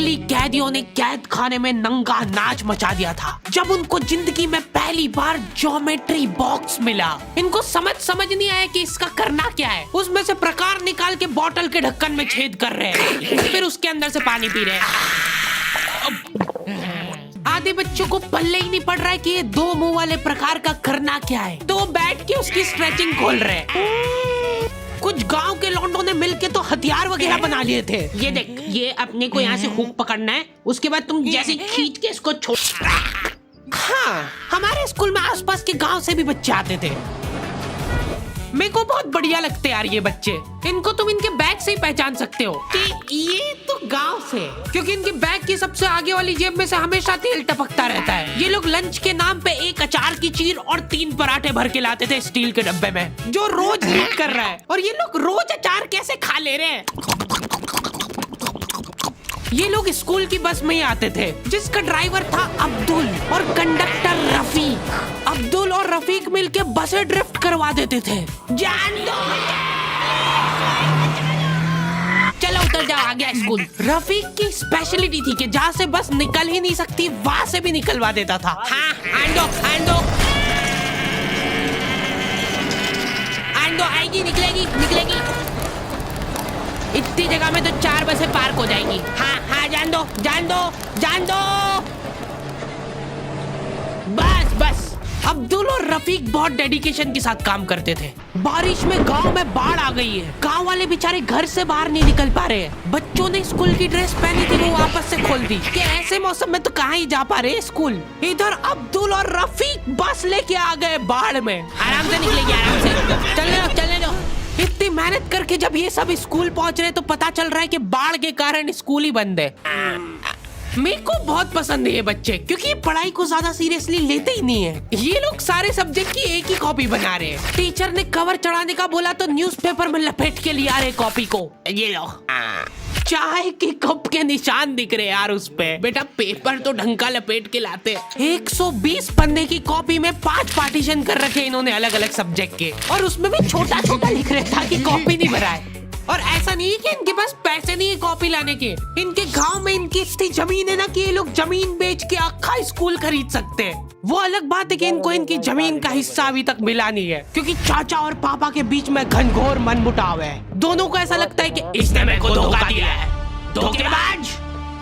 नकली कैदियों ने कैद खाने में नंगा नाच मचा दिया था जब उनको जिंदगी में पहली बार ज्योमेट्री बॉक्स मिला। इनको समझ नहीं आया कि इसका करना क्या है। उसमें से प्रकार निकाल के बोतल के ढक्कन में छेद कर रहे हैं, फिर उसके अंदर से पानी पी रहे हैं। आधे बच्चों को पल्ले ही नहीं पड़ रहा है कि ये दो मुंह वाले प्रकार का करना क्या है, तो बैठ के उसकी स्ट्रेचिंग खोल रहे हैं। कुछ गांव के लौंडों ने मिलके तो हथियार वगैरह बना लिए थे। ये देख, ये अपने को यहाँ से हुक पकड़ना है, उसके बाद तुम जैसे खींच के इसको छोड़। हाँ, हमारे स्कूल में आसपास के गांव से भी बच्चे आते थे। मेरे को बहुत बढ़िया लगते यार ये बच्चे। इनको तुम इनके बैग से ही पहचान सकते हो कि ये तो गांव से, क्योंकि इनके बैग की सबसे आगे वाली जेब में से हमेशा तेल टपकता रहता है। ये लोग लंच के नाम पे एक अचार की चीर और 3 पराठे भर के लाते थे स्टील के डब्बे में, जो रोज लीक कर रहा है। और ये लोग रोज अचार कैसे खा ले रहे हैं। ये लोग स्कूल की बस में ही आते थे, जिसका ड्राइवर था अब्दुल और कंडक्टर रफीक। अब्दुल और रफीक मिलके बसें ड्रिफ्ट करवा देते थे। जान दो, चलो उतर जाओ, आ गया स्कूल। रफीक की स्पेशलिटी थी कि जहाँ से बस निकल ही नहीं सकती वहाँ से भी निकलवा देता था। हाँ, आंदो आएगी, निकलेगी। इतनी जगह में तो 4 बसें पार्क हो जाएंगी। हाँ, जान दो। बस। अब्दुल और रफीक बहुत डेडिकेशन के साथ काम करते थे। बारिश में गांव में बाढ़ आ गई है। गांव वाले बेचारे घर से बाहर नहीं निकल पा रहे हैं। बच्चों ने स्कूल की ड्रेस पहनी थी, वो वापस से खोल दी कि ऐसे मौसम में तो कहाँ ही जा पा रहे स्कूल। इधर अब्दुल और रफीक बस लेके आ गए बाढ़ में। आराम से निकलेगी, आराम से। चलने दो। इतनी मेहनत करके जब ये सब स्कूल पहुंच रहे तो पता चल रहा है कि बाढ़ के कारण स्कूल ही बंद है। मेरे को बहुत पसंद है ये बच्चे, क्योंकि ये पढ़ाई को ज्यादा सीरियसली लेते ही नहीं है। ये लोग सारे सब्जेक्ट की एक ही कॉपी बना रहे हैं। टीचर ने कवर चढ़ाने का बोला तो न्यूज़पेपर में लपेट के लिया रहे कॉपी को। ये लो, चाय के कप के निशान दिख रहे यार उस पे। बेटा पेपर तो ढंग का लपेट के लाते। 120 पन्ने की कॉपी में 5 पार्टीशन कर रखे इन्होंने अलग अलग सब्जेक्ट के, और उसमें भी छोटा लिख रहे ताकि कॉपी नहीं भराए। और ऐसा नहीं है कि इनके पास पैसे नहीं है कॉपी लाने के। इनके गांव में इनकी इतनी जमीन है ना कि ये लोग जमीन बेच के अक्खा स्कूल खरीद सकते हैं। वो अलग बात है कि इनको इनकी जमीन का हिस्सा अभी तक मिला नहीं है, क्योंकि चाचा और पापा के बीच में घनघोर मनमुटाव है। दोनों को ऐसा लगता है कि इसने मेरे को धोखा दिया है। धोखेबाज,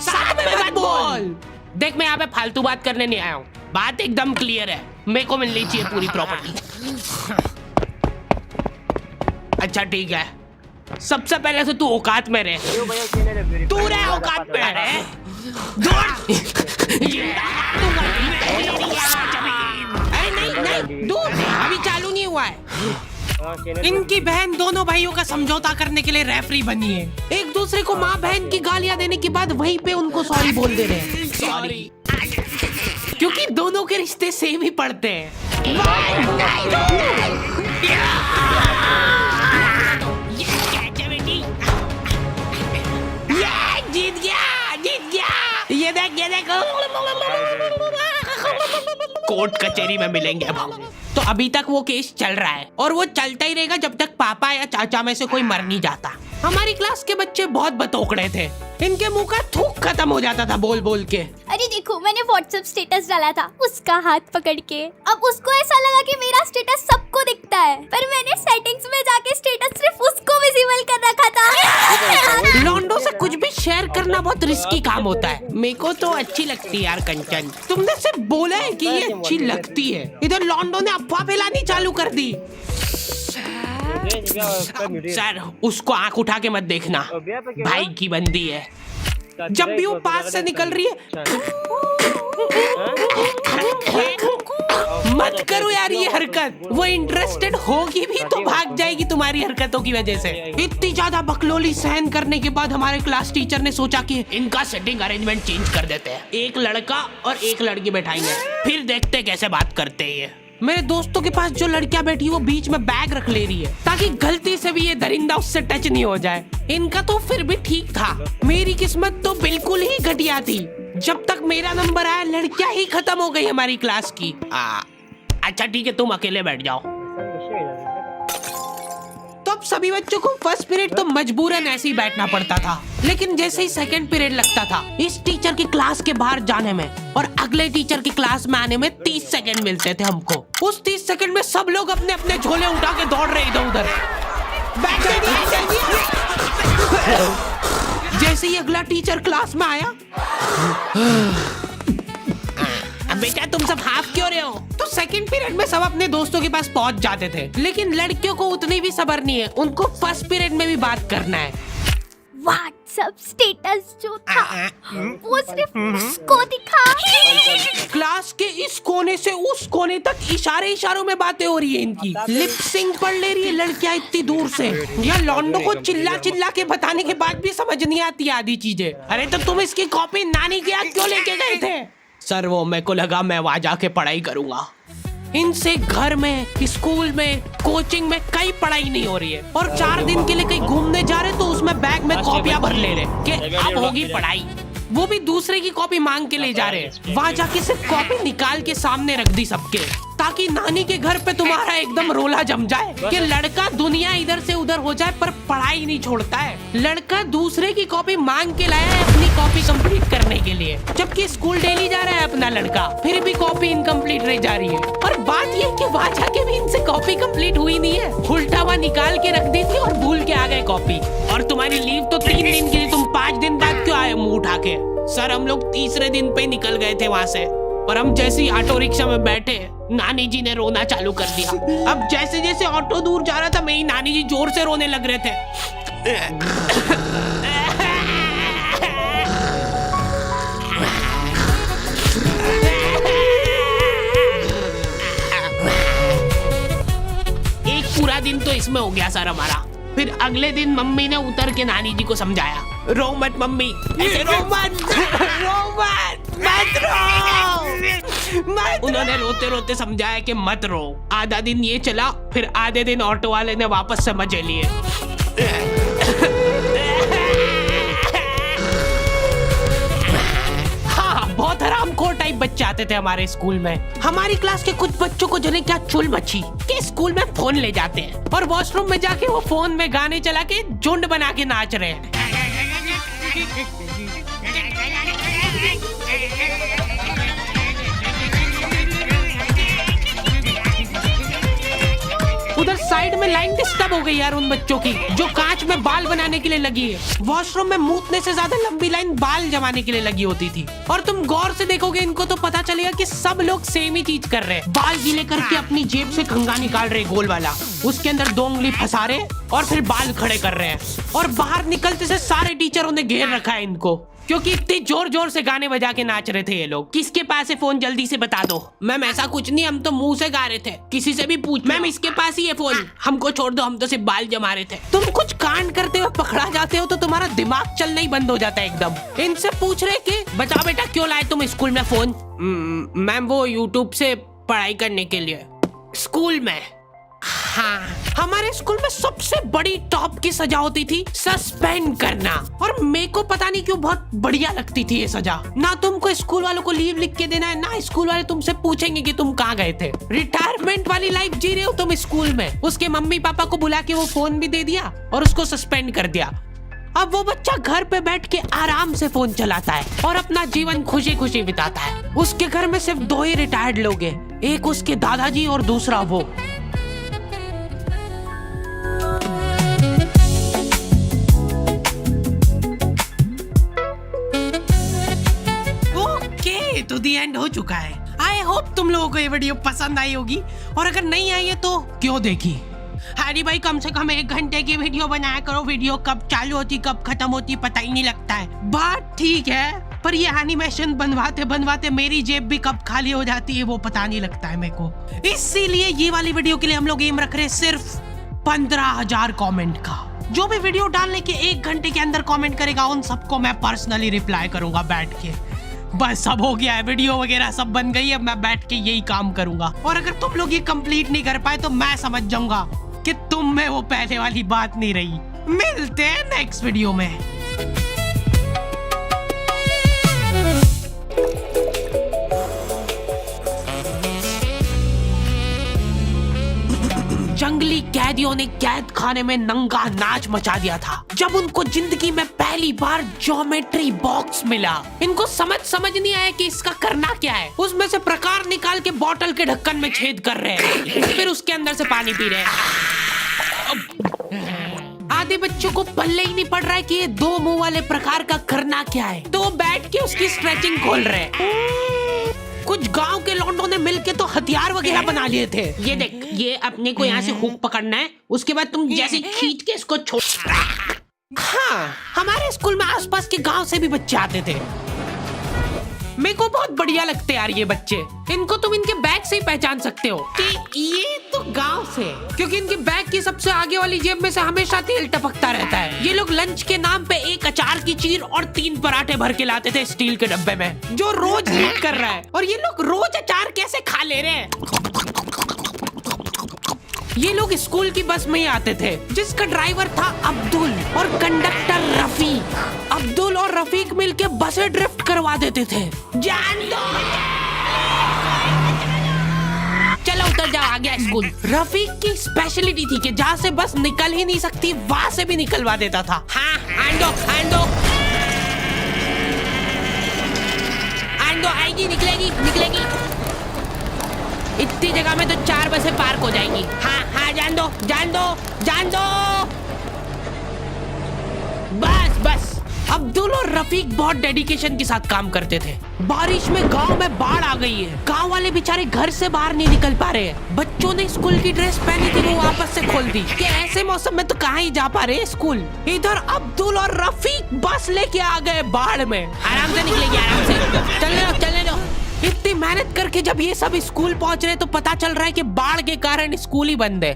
साथ में मत बोल। देख, मैं यहाँ पे फालतू बात करने नहीं आया हूँ। बात एकदम क्लियर है, मेरे को मिलनी चाहिए पूरी प्रॉपर्टी। अच्छा ठीक है, सबसे पहले तो तू औकात में रहे। तू रहे औकात में रहे। अरे नहीं, दूर, अभी चालू नहीं हुआ है। इनकी बहन दोनों भाइयों का समझौता करने के लिए रेफरी बनी है। एक दूसरे को माँ बहन की गालियां देने के बाद वहीं पे उनको सॉरी बोल दे रहे हैं। सॉरी, क्योंकि दोनों के रिश्ते सेम ही पड़ते हैं। जीत गया। ये देख। कोर्ट कचहरी में मिलेंगे अब। तो अभी तक वो केस चल रहा है और वो चलता ही रहेगा जब तक पापा या चाचा में से कोई मर नहीं जाता। हमारी क्लास के बच्चे बहुत बतौकड़े थे। इनके मुंह का थूक खत्म हो जाता था बोल के। अरे देखो, मैंने व्हाट्सएप स्टेटस डाला था उसका हाथ पकड़ के। अब उसको ऐसा लगा कि मेरा स्टेटस सबको दिखता है, पर मैंने सेटिंग्स में जाके स्टेटस सिर्फ उसको विजिबल कर रखा था। लॉन्डो से कुछ भी शेयर करना बहुत रिस्की काम होता है। मेरे को तो अच्छी लगती है यार कंचन। तुमने सिर्फ बोला है कि ये अच्छी लगती है, इधर लॉन्डो ने अफवाह फैलानी चालू कर दी। सर, उसको आंख उठा के मत देखना, भाई की बंदी है। जब भी वो पास से निकल रही है मत करो यार ये हरकत। वो इंटरेस्टेड होगी भी तो भाग जाएगी तुम्हारी हरकतों की वजह से। इतनी ज्यादा बकलोली सहन करने के बाद हमारे क्लास टीचर ने सोचा कि इनका सेटिंग अरेंजमेंट चेंज कर देते हैं। एक लड़का और एक लड़की बैठाएंगे, फिर देखते कैसे बात करते हैं ये। मेरे दोस्तों के पास जो लड़कियां बैठी वो बीच में बैग रख ले रही है ताकि गलती से भी ये दरिंदा उससे टच नहीं हो जाए। इनका तो फिर भी ठीक था, मेरी किस्मत तो बिल्कुल ही घटिया थी। जब तक मेरा नंबर आया लड़कियां ही खत्म हो गई हमारी क्लास की। अच्छा ठीक है, तुम अकेले बैठ जाओ। तो अब सभी बच्चों को फर्स्ट पीरियड तो मजबूरन ऐसे ही बैठना पड़ता था, लेकिन जैसे ही सेकंड पीरियड लगता था इस टीचर की क्लास के बाहर जाने में और अगले टीचर की क्लास में आने में 30 सेकंड मिलते थे हमको। उस 30 सेकंड में सब लोग अपने अपने झोले उठा के दौड़ रहे इधर उधर। जैसे ही अगला टीचर क्लास में आया, बेटा तुम सब हाफ क्यों रहे हो, तो सेकंड पीरियड में सब अपने दोस्तों के पास पहुंच जाते थे। लेकिन लड़कियों को उतनी भी सब्र नहीं है, उनको फर्स्ट पीरियड में भी बात करना है। व्हाट्सएप स्टेटस जो था वो सिर्फ उसको दिखा। क्लास के इस कोने से उस कोने तक इशारों में बातें हो रही है इनकी। लिप सिंक पढ़ ले रही है लड़कियां इतनी दूर से। या लौंडो को चिल्ला के बताने के बाद भी समझ नहीं आती आधी चीजें। अरे तो तुम इसकी कॉपी नानी के यहाँ क्यों लेके गए थे? सर वो मेरे को लगा मैं वहाँ जाके पढ़ाई करूंगा। इनसे घर में, स्कूल में, कोचिंग में कई पढ़ाई नहीं हो रही है और 4 दिन के लिए कहीं घूमने जा रहे तो उसमें बैग में कॉपियां भर ले रहे कि अब होगी पढ़ाई। वो भी दूसरे की कॉपी मांग के ले जा रहे हैं। वहाँ जाके सिर्फ कॉपी निकाल के सामने रख दी सबके, ताकि नानी के घर पे तुम्हारा एकदम रोला जम जाए कि लड़का दुनिया इधर से उधर हो जाए पर पढ़ाई नहीं छोड़ता है। लड़का दूसरे की कॉपी मांग के लाया है अपनी कॉपी कंप्लीट करने के लिए, जबकि स्कूल डेली जा रहा है अपना लड़का, फिर भी कॉपी इनकम्प्लीट रह जा रही है। और बात ये कि वहाँ जाके भी इनसे कॉपी कंप्लीट हुई नहीं है, उल्टा हुआ निकाल के रख दी थी और भूल के आ गए कॉपी। और तुम्हारी लीव तो 3 दिन के लिए, तुम 5 दिन बाद क्यों आए मुंह उठा के? सर हम लोग तीसरे दिन पे निकल गए थे वहाँ से, पर हम जैसे ही ऑटो रिक्शा में बैठे नानी जी ने रोना चालू कर दिया। अब जैसे जैसे ऑटो दूर जा रहा था मेरी नानी जी जोर से रोने लग रहे थे। एक पूरा दिन तो इसमें हो गया सर हमारा। फिर अगले दिन मम्मी ने उतर के नानी जी को समझाया, रो मत मम्मी, ऐसे रो मत, मत रो। उन्होंने रोते रोते समझाया कि मत रो। आधा दिन ये चला, फिर आधे दिन ऑटो वाले ने वापस से मजे लिए। बहुत हरामखोर टाइप बच्चे आते थे हमारे स्कूल में। हमारी क्लास के कुछ बच्चों को जने क्या चुल मची कि स्कूल में फोन ले जाते हैं और वॉशरूम में जाके वो फोन में गाने चला के झुंड बना के नाच रहे हैं। उधर साइड में लाइन डिस्टर्ब हो गई यार उन बच्चों की जो कांच में बाल बनाने के लिए लगी है। वॉशरूम में मूतने से ज्यादा लंबी लाइन बाल जमाने के लिए लगी होती थी। और तुम गौर से देखोगे इनको तो पता चलेगा कि सब लोग सेम ही चीज कर रहे हैं। बाल गीले करके अपनी जेब से कंघा निकाल रहे गोल वाला, उसके अंदर 2 उंगली फंसा रहे और फिर बाल खड़े कर रहे हैं। और बाहर निकलते से सारे टीचरों ने घेर रखा है इनको, क्योंकि इतने जोर जोर से गाने बजा के नाच रहे थे ये लोग। किसके पास है फोन जल्दी से बता दो। मैम ऐसा कुछ नहीं, हम तो मुंह से गा रहे थे, किसी से भी पूछ। मैम इसके पास ही है फोन, हमको छोड़ दो, हम तो सिर्फ बाल जमा रहे थे। तुम कुछ कांड करते हुए पकड़ा जाते हो तो तुम्हारा दिमाग चलना ही बंद हो जाता है एकदम। इनसे पूछ रहे कि बताओ बेटा क्यों लाए तुम स्कूल में फोन? मैम वो यूट्यूब से पढ़ाई करने के लिए। स्कूल में? हाँ, हमारे स्कूल में सबसे बड़ी टॉप की सजा होती थी सस्पेंड करना। और मेरे को पता नहीं क्यों बहुत बढ़िया लगती थी ये सजा। ना तुमको स्कूल वालों को लीव लिख के देना है, ना स्कूल वाले तुमसे पूछेंगे कि तुम कहाँ गए थे। रिटायरमेंट वाली लाइफ जी रहे हो तुम स्कूल में। उसके मम्मी पापा को बुला के वो फोन भी दे दिया और उसको सस्पेंड कर दिया। अब वो बच्चा घर पे बैठ के आराम से फोन चलाता है और अपना जीवन खुशी खुशी बिताता है। उसके घर में सिर्फ 2 ही रिटायर्ड लोग हैं, एक उसके दादाजी और दूसरा वो। तो दी एंड हो चुका है। आई होप तुम लोगों को ये वीडियो पसंद आई होगी, और अगर नहीं आई है तो क्यों देखी। हरी भाई कम से कम 1 घंटे की वीडियो बनाया करो। वीडियो कब चालू होती कब खत्म होती पता ही नहीं लगता है। बात ठीक है, पर ये एनिमेशन बनवाते बनवाते मेरी जेब भी कब खाली हो जाती है वो पता नहीं लगता है मेरे को। इसीलिए ये वाली वीडियो के लिए हम लोग एम रख रहे हैं सिर्फ 15,000 कमेंट का। जो भी वीडियो डालने के 1 घंटे के अंदर कमेंट करेगा उन सबको मैं पर्सनली रिप्लाई करूंगा बैठ के। बस सब हो गया है, वीडियो वगैरह सब बन गई है, मैं बैठ के यही काम करूंगा। और अगर तुम लोग ये कंप्लीट नहीं कर पाए तो मैं समझ जाऊंगा कि तुम में वो पहले वाली बात नहीं रही। मिलते हैं नेक्स्ट वीडियो में। जंगली सभी कैदियों ने कैद खाने में नंगा नाच मचा दिया था जब उनको जिंदगी में पहली बार ज्योमेट्री बॉक्स मिला। इनको समझ नहीं आया कि इसका करना क्या है। उसमें से प्रकार निकाल के बोतल के ढक्कन में छेद कर रहे हैं, फिर उसके अंदर से पानी पी रहे हैं। आधे बच्चों को पल्ले ही नहीं पड़ रहा है कि ये दो मुंह वाले प्रकार का करना क्या है, तो वो बैठ के उसकी स्ट्रेचिंग खोल रहे हैं। कुछ गांव के लौंडों ने मिलके तो हथियार वगैरह बना लिए थे। ये देख, ये अपने को यहाँ से हुक पकड़ना है, उसके बाद तुम जैसे खींच के इसको छोड़। हाँ, हमारे स्कूल में आसपास के गांव से भी बच्चे आते थे। मेरे को बहुत बढ़िया लगते यार ये बच्चे। इनको तुम इनके बैग से ही पहचान सकते हो कि ये तो गांव से, क्योंकि इनके बैग की सबसे आगे वाली जेब में से हमेशा तेल टपकता रहता है। ये लोग लंच के नाम पे एक अचार की चीर और 3 पराठे भर के लाते थे स्टील के डब्बे में, जो रोज लीक कर रहा है। और ये लोग रोज अचार कैसे खा ले रहे हैं। ये लोग स्कूल की बस में ही आते थे, जिसका ड्राइवर था अब्दुल और कंडक्टर रफीक। अब्दुल और रफीक मिलके बसें ड्रिफ्ट करवा देते थे। जान दो, चलो उतर जाओ, आ गया स्कूल। रफीक की स्पेशलिटी थी कि जहाँ से बस निकल ही नहीं सकती वहाँ से भी निकलवा देता था। हाँ, आंदो आएगी, निकलेगी। इतनी जगह में तो 4 बसें पार्क हो जाएंगी। हाँ, जान दो। बस। अब्दुल और रफीक बहुत डेडिकेशन के साथ काम करते थे। बारिश में गांव में बाढ़ आ गई है। गांव वाले बेचारे घर से बाहर नहीं निकल पा रहे हैं। बच्चों ने स्कूल की ड्रेस पहनी थी, वो वापस से खोल दी कि ऐसे मौसम में तो कहाँ ही जा पा रहे स्कूल। इधर अब्दुल और रफीक बस लेके आ गए बाढ़ में। आराम से निकलेंगे, आराम से। चलने दो। इतनी मेहनत करके जब ये सब स्कूल पहुंच रहे तो पता चल रहा है कि बाढ़ के कारण स्कूल ही बंद है।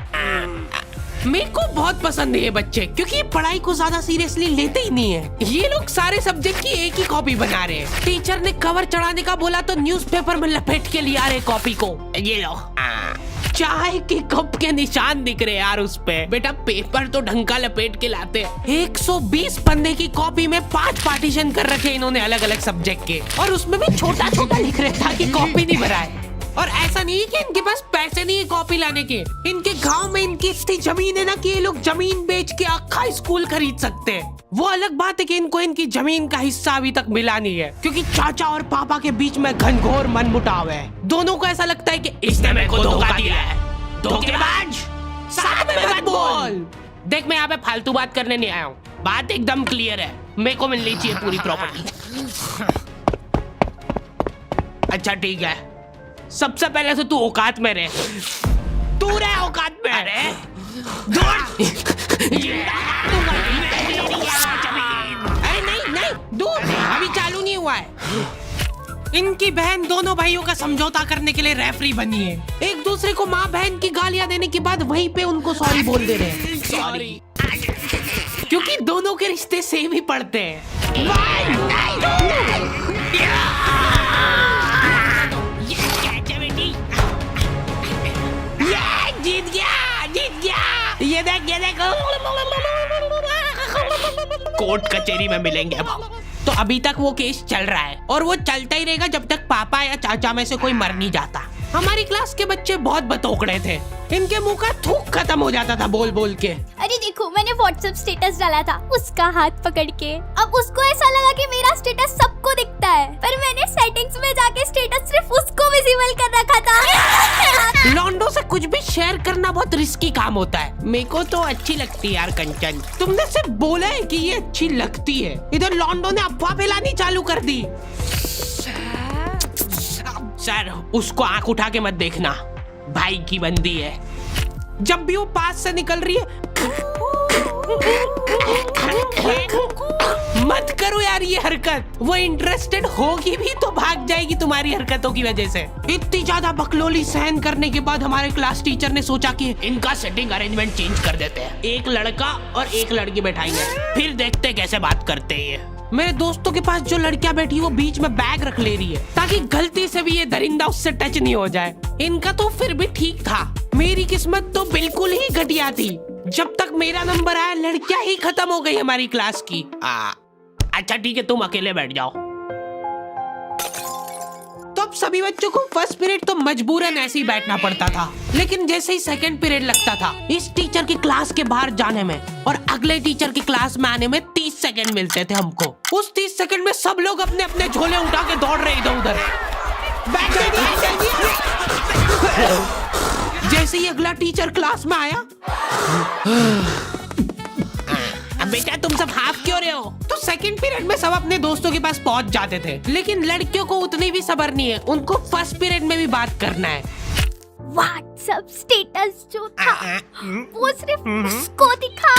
मेरे को बहुत पसंद है ये बच्चे, क्योंकि ये पढ़ाई को ज्यादा सीरियसली लेते ही नहीं है। ये लोग सारे सब्जेक्ट की एक ही कॉपी बना रहे हैं। टीचर ने कवर चढ़ाने का बोला तो न्यूज़पेपर में लपेट के लिया रहे कॉपी को। ये लो, चाय के कप के निशान दिख रहे यार उस पे। बेटा पेपर तो ढंग का लपेट के लाते हैं। 120 पन्ने की कॉपी में 5 पार्टीशन कर रखे इन्होंने अलग अलग सब्जेक्ट के, और उसमें भी छोटा लिख रहे ताकि कॉपी नहीं भराए। और ऐसा नहीं है कि इनके पास पैसे नहीं है कॉपी लाने के। इनके गांव में इनकी इतनी जमीन है ना कि ये लोग जमीन बेच के आखा स्कूल खरीद सकते हैं। वो अलग बात है कि इनको इनकी जमीन का हिस्सा अभी तक मिला नहीं है, क्योंकि चाचा और पापा के बीच में घनघोर मनमुटाव है। दोनों को ऐसा लगता है कि इसने मेरे को धोखा दिया है। धोखेबाज, साथ में मत बोल। देख, मैं यहाँ पे फालतू बात करने नहीं आया हूँ। बात एकदम क्लियर है, मेरे को मिलनी चाहिए पूरी प्रॉपर्टी। अच्छा ठीक है, सबसे पहले तो तू औकात में रहे। तू रहे औकात में। अरे नहीं दूर, अभी चालू नहीं हुआ है। इनकी बहन दोनों भाइयों का समझौता करने के लिए रेफरी बनी है। एक दूसरे को माँ बहन की गालियां देने के बाद वहीं पे उनको सॉरी बोल दे रहे हैं। सॉरी, क्योंकि दोनों के रिश्ते सेम ही पड़ते हैं। जीत गया। ये देख कोर्ट कचहरी में मिलेंगे अब। तो अभी तक वो केस चल रहा है और वो चलता ही रहेगा जब तक पापा या चाचा में से कोई मर नहीं जाता। हमारी क्लास के बच्चे बहुत बतौकड़े थे। इनके मुंह का थूक खत्म हो जाता था बोल के। अरे देखो, मैंने व्हाट्सएप स्टेटस डाला था उसका हाथ पकड़ के। अब उसको ऐसा लगा कि मेरा स्टेटस सबको दिखता है, पर मैंने सेटिंग्स में जाके स्टेटस सिर्फ उसको विजिबल कर रखा था। लॉन्डो से कुछ भी शेयर करना बहुत रिस्की काम होता है। मेरे को तो अच्छी लगती है यार कंचन। तुमने सिर्फ बोला है कि ये अच्छी लगती है, इधर लॉन्डो ने अफवाह फैलानी चालू कर दी। सर, उसको आंख उठा के मत देखना, भाई की बंदी है। जब भी वो पास से निकल रही है मत करो यार ये हरकत। वो इंटरेस्टेड होगी भी तो भाग जाएगी तुम्हारी हरकतों की वजह से। इतनी ज्यादा बकलोली सहन करने के बाद हमारे क्लास टीचर ने सोचा कि इनका सेटिंग अरेंजमेंट चेंज कर देते हैं। एक लड़का और एक लड़की बैठाएंगे, फिर देखते हैं कैसे बात करते हैं ये। मेरे दोस्तों के पास जो लड़कियां बैठी वो बीच में बैग रख ले रही है ताकि गलती से भी ये दरिंदा उससे टच नहीं हो जाए। इनका तो फिर भी ठीक था, मेरी किस्मत तो बिल्कुल ही घटिया थी। जब तक मेरा नंबर आया लड़कियां ही खत्म हो गई हमारी क्लास की। अच्छा ठीक है, तुम अकेले बैठ जाओ। तो अब सभी बच्चों को फर्स्ट पीरियड तो मजबूरन ऐसे ही बैठना पड़ता था, लेकिन जैसे ही सेकंड पीरियड लगता था इस टीचर की क्लास के बाहर जाने में और अगले टीचर की क्लास में आने में 30 सेकंड मिलते थे हमको। उस 30 सेकंड में सब लोग अपने अपने झोले उठा के दौड़ रहे इधर उधर। जैसे ही अगला टीचर क्लास में आया, बेटा तुम सब हाफ क्यों रहे हो? तो सेकंड पीरियड में सब अपने दोस्तों के पास पहुंच जाते थे, लेकिन लड़कियों को उतनी भी सब्र नहीं है, उनको फर्स्ट पीरियड में भी बात करना है। व्हाट्सएप स्टेटस जो था वो सिर्फ उसको दिखा।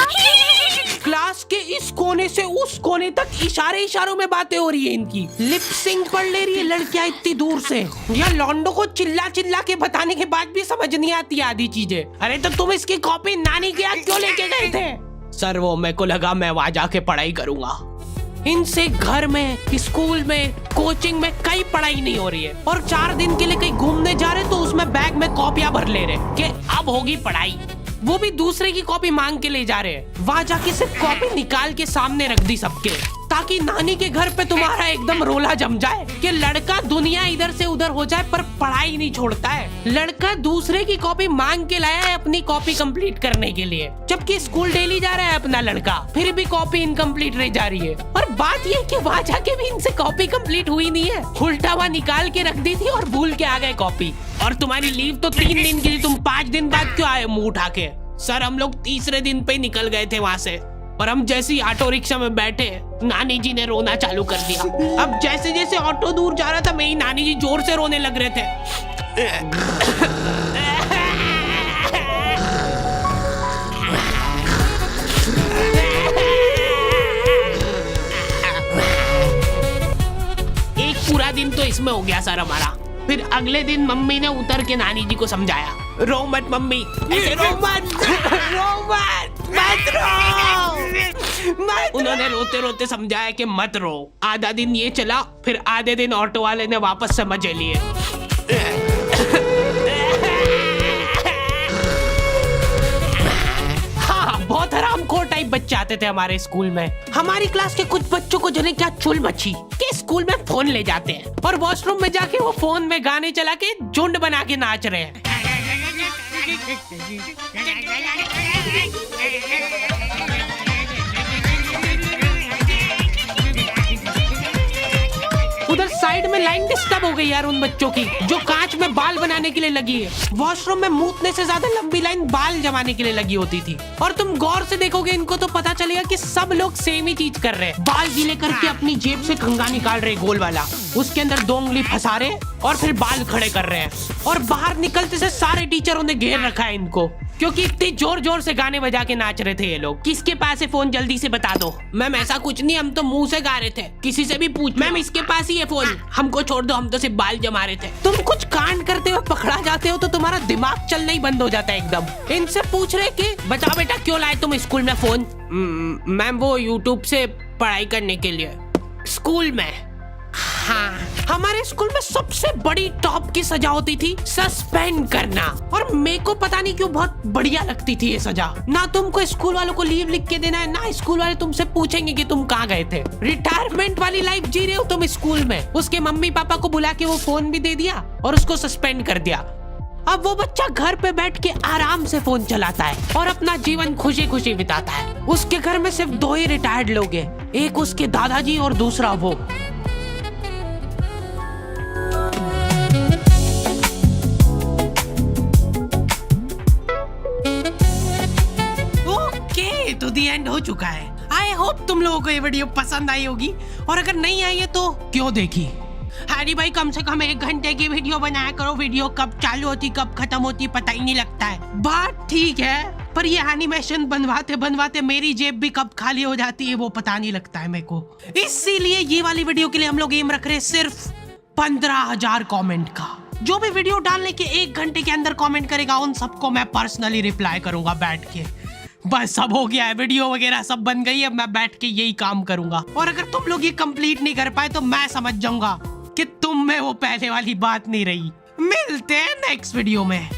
क्लास के इस कोने से उस कोने तक इशारों में बातें हो रही है इनकी। लिप सिंक पढ़ ले रही है लड़कियां इतनी दूर से। या लौंडो को चिल्ला चिल्ला के बताने के बाद भी समझ नहीं आती आधी चीजें। अरे तो तुम इसकी कॉपी नानी के यहाँ क्यों लेके गए थे? सर वो मेरे को लगा मैं वहां जाके पढ़ाई करूंगा। इनसे घर में, स्कूल में, कोचिंग में कई पढ़ाई नहीं हो रही है, और 4 दिन के लिए कहीं घूमने जा रहे तो उसमें बैग में कॉपियां भर ले रहे कि अब होगी पढ़ाई। वो भी दूसरे की कॉपी मांग के ले जा रहे हैं। वहां जाके सिर्फ कॉपी निकाल के सामने रख दी सबके, ताकि नानी के घर पे तुम्हारा एकदम रोला जम जाए कि लड़का दुनिया इधर से उधर हो जाए पर पढ़ाई नहीं छोड़ता है। लड़का दूसरे की कॉपी मांग के लाया है अपनी कॉपी कंप्लीट करने के लिए, जबकि स्कूल डेली जा रहा है अपना लड़का, फिर भी कॉपी इनकम्प्लीट रह जा रही है। और बात ये कि वहाँ जाके भी इनसे कॉपी कंप्लीट हुई नहीं है, उल्टा हुआ निकाल के रख दी थी और भूल के आ गए कॉपी। और तुम्हारी लीव तो 3 दिन की थी, तुम 5 दिन बाद क्यों आए मुंह उठा के? सर हम लोग तीसरे दिन पे निकल गए थे वहाँ से, और हम जैसे ही ऑटो रिक्शा में बैठे नानी जी ने रोना चालू कर दिया। अब जैसे जैसे ऑटो दूर जा रहा था मेरी नानी जी जोर से रोने लग रहे थे। एक पूरा दिन तो इसमें हो गया सर हमारा। फिर अगले दिन मम्मी ने उतर के नानी जी को समझाया, रो मत मम्मी, ऐसे रो मत, मत रो। उन्होंने रोते रोते समझाया कि मत रो। आधा दिन ये चला, फिर आधे दिन ऑटो वाले ने वापस से मजे लिए। हाँ, बहुत हरामखोर टाइप बच्चे आते थे हमारे स्कूल में। हमारी क्लास के कुछ बच्चों को जने क्या चुल मची कि स्कूल में फोन ले जाते हैं और वॉशरूम में जाके वो फोन में गाने चला के झुंड बना के नाच रहे हैं। उधर साइड में लाइन डिस्टर्ब हो गई यार उन बच्चों की जो कांच में बाल बनाने के लिए लगी है। वॉशरूम में मूतने से ज्यादा लंबी लाइन बाल जमाने के लिए लगी होती थी। और तुम गौर से देखोगे इनको तो पता चलेगा कि सब लोग सेम ही चीज कर रहे हैं। बाल गीले करके अपनी जेब से कंघा निकाल रहे गोल वाला, उसके अंदर 2 उंगली फंसा रहे और फिर बाल खड़े कर रहे हैं। और बाहर निकलते से सारे टीचरों ने घेर रखा है इनको, क्योंकि इतनी जोर जोर से गाने बजा के नाच रहे थे ये लोग। किसके पास है फोन जल्दी से बता दो। मैम ऐसा कुछ नहीं, हम तो मुंह से गा रहे थे, किसी से भी पूछ। मैम इसके पास ही है फोन, हमको छोड़ दो, हम तो सिर्फ बाल जमा रहे थे। तुम कुछ कांड करते हुए पकड़ा जाते हो तो तुम्हारा दिमाग चलना ही बंद हो जाता है एकदम। इनसे पूछ रहे कि बताओ बेटा क्यों लाए तुम स्कूल में फोन? मैम वो यूट्यूब से पढ़ाई करने के लिए। स्कूल में? हाँ, हमारे स्कूल में सबसे बड़ी टॉप की सजा होती थी सस्पेंड करना, और मेरे को पता नहीं क्यों बहुत बढ़िया लगती थी ये सजा। ना तुमको स्कूल वालों को लीव लिख के देना है, ना स्कूल वाले तुमसे पूछेंगे कि तुम कहाँ गए थे। रिटायरमेंट वाली लाइफ जी रहे हो तुम स्कूल में। उसके मम्मी पापा को बुला के वो फोन भी दे दिया और उसको सस्पेंड कर दिया। अब वो बच्चा घर पे बैठ के आराम से फोन चलाता है और अपना जीवन खुशी खुशी बिताता है। उसके घर में सिर्फ 2 ही रिटायर्ड लोग हैं, एक उसके दादाजी और दूसरा वो। तो दी एंड हो चुका है। आई होप तुम लोगों को ये वीडियो पसंद आई होगी, और अगर नहीं आई है तो क्यों देखी। हैरी भाई कम से कम 1 घंटे की वीडियो बनाया करो, वीडियो कब चालू होती कब खत्म होती पता ही नहीं लगता है। बात ठीक है, पर ये एनिमेशन बनवाते बनवाते मेरी जेब भी कब खाली हो जाती है वो पता नहीं लगता है मेरे को। इसीलिए ये वाली वीडियो के लिए हम लोग एम रख रहे हैं सिर्फ 15,000 कमेंट का। जो भी वीडियो डालने के 1 घंटे के अंदर कमेंट करेगा उन सबको मैं पर्सनली रिप्लाई करूंगा बैठ के। बस सब हो गया है, वीडियो वगैरह सब बन गई है, मैं बैठ के यही काम करूंगा। और अगर तुम लोग ये कंप्लीट नहीं कर पाए तो मैं समझ जाऊंगा कि तुम में वो पहले वाली बात नहीं रही। मिलते हैं नेक्स्ट वीडियो में।